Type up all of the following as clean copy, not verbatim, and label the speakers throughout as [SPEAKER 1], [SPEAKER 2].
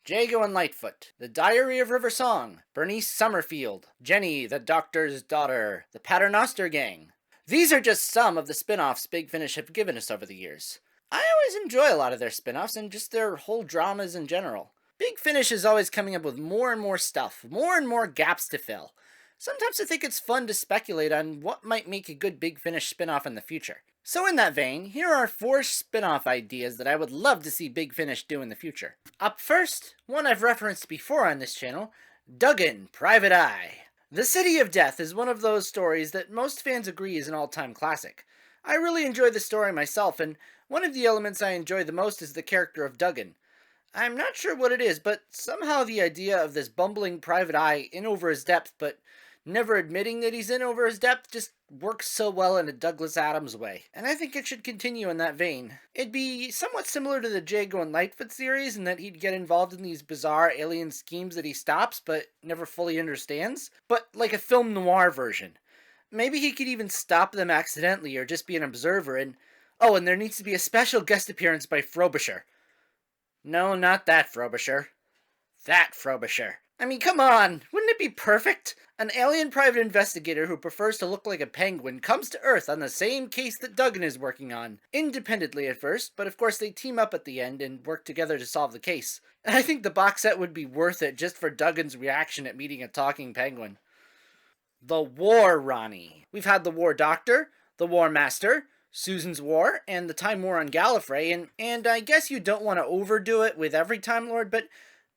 [SPEAKER 1] Jago and Lightfoot, The Diary of River Song, Bernice Summerfield, Jenny, the Doctor's Daughter, The Paternoster Gang. These are just some of the spin-offs Big Finish have given us over the years. I always enjoy a lot of their spin-offs and just their whole dramas in general. Big Finish is always coming up with more and more stuff, more and more gaps to fill. Sometimes I think it's fun to speculate on what might make a good Big Finish spin-off in the future. So in that vein, here are 4 spin-off ideas that I would love to see Big Finish do in the future. Up first, one I've referenced before on this channel, Duggan, Private Eye. The City of Death is one of those stories that most fans agree is an all-time classic. I really enjoy the story myself, and one of the elements I enjoy the most is the character of Duggan. I'm not sure what it is, but somehow the idea of this bumbling private eye in over his depth, but never admitting that he's in over his depth, just works so well in a Douglas Adams way, and I think it should continue in that vein. It'd be somewhat similar to the Jago and Lightfoot series in that he'd get involved in these bizarre alien schemes that he stops but never fully understands, but like a film noir version. Maybe he could even stop them accidentally or just be an observer, and oh, and there needs to be a special guest appearance by Frobisher. No, not that Frobisher. That Frobisher. I mean, come on, wouldn't it be perfect? An alien private investigator who prefers to look like a penguin comes to Earth on the same case that Duggan is working on. Independently at first, but of course they team up at the end and work together to solve the case. I think the box set would be worth it just for Duggan's reaction at meeting a talking penguin. The War Ronnie. We've had the War Doctor, the War Master, Susan's War, and the Time War on Gallifrey, and I guess you don't want to overdo it with every Time Lord, but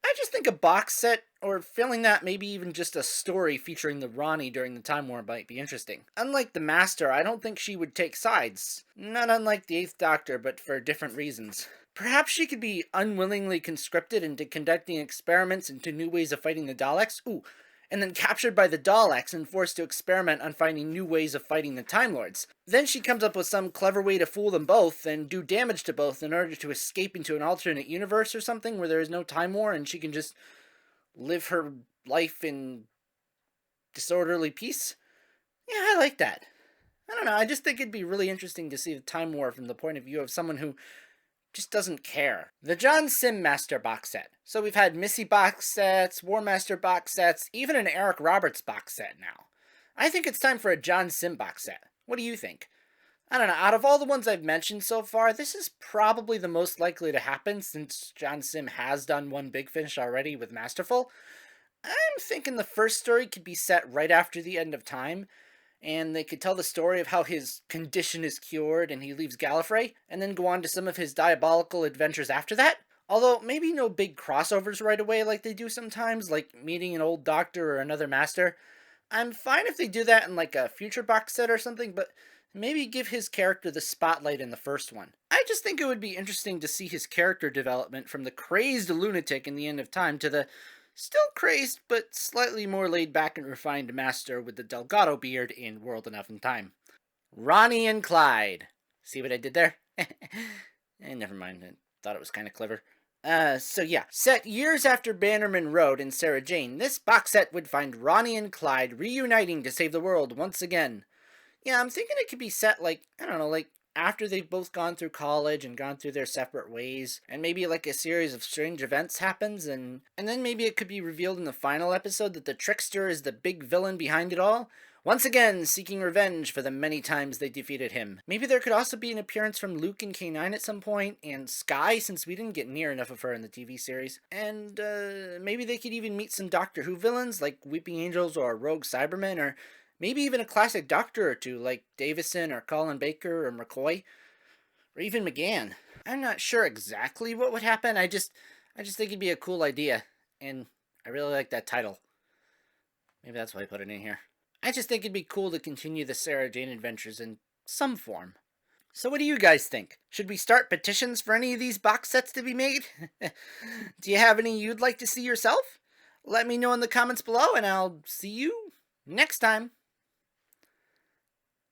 [SPEAKER 1] I just think a box set, or failing that, maybe even just a story featuring the Ronnie during the Time War might be interesting. Unlike the Master, I don't think she would take sides. Not unlike the 8th Doctor, but for different reasons. Perhaps she could be unwillingly conscripted into conducting experiments into new ways of fighting the Daleks? Ooh, and then captured by the Daleks and forced to experiment on finding new ways of fighting the Time Lords. Then she comes up with some clever way to fool them both and do damage to both in order to escape into an alternate universe or something where there is no Time War and she can just live her life in disorderly peace. Yeah, I like that. I don't know, I just think it'd be really interesting to see the Time War from the point of view of someone who just doesn't care. The John Simm Master box set. So we've had Missy box sets, War Master box sets, even an Eric Roberts box set now. I think it's time for a John Simm box set. What do you think? I don't know, out of all the ones I've mentioned so far, this is probably the most likely to happen since John Simm has done one Big Finish already with Masterful. I'm thinking the first story could be set right after the end of time, and they could tell the story of how his condition is cured and he leaves Gallifrey, and then go on to some of his diabolical adventures after that. Although, maybe no big crossovers right away like they do sometimes, like meeting an old doctor or another master. I'm fine if they do that in like a future box set or something, but maybe give his character the spotlight in the first one. I just think it would be interesting to see his character development from the crazed lunatic in the end of time to the still crazed, but slightly more laid back and refined master with the Delgado beard in World Enough in Time. Ronnie and Clyde. See what I did there? Never mind, I thought it was kind of clever. So yeah, set years after Bannerman Road and Sarah Jane, this box set would find Ronnie and Clyde reuniting to save the world once again. Yeah, I'm thinking it could be set like, I don't know, like after they've both gone through college and gone through their separate ways, and maybe like a series of strange events happens, and then maybe it could be revealed in the final episode that the trickster is the big villain behind it all, once again seeking revenge for the many times they defeated him. Maybe there could also be an appearance from Luke and K9 at some point, and Skye, since we didn't get near enough of her in the TV series, and maybe they could even meet some Doctor Who villains like Weeping Angels or Rogue Cybermen, or maybe even a classic Doctor or two, like Davison or Colin Baker or McCoy, or even McGann. I'm not sure exactly what would happen, I just think it'd be a cool idea, and I really like that title. Maybe that's why I put it in here. I just think it'd be cool to continue the Sarah Jane adventures in some form. So what do you guys think? Should we start petitions for any of these box sets to be made? Do you have any you'd like to see yourself? Let me know in the comments below, and I'll see you next time.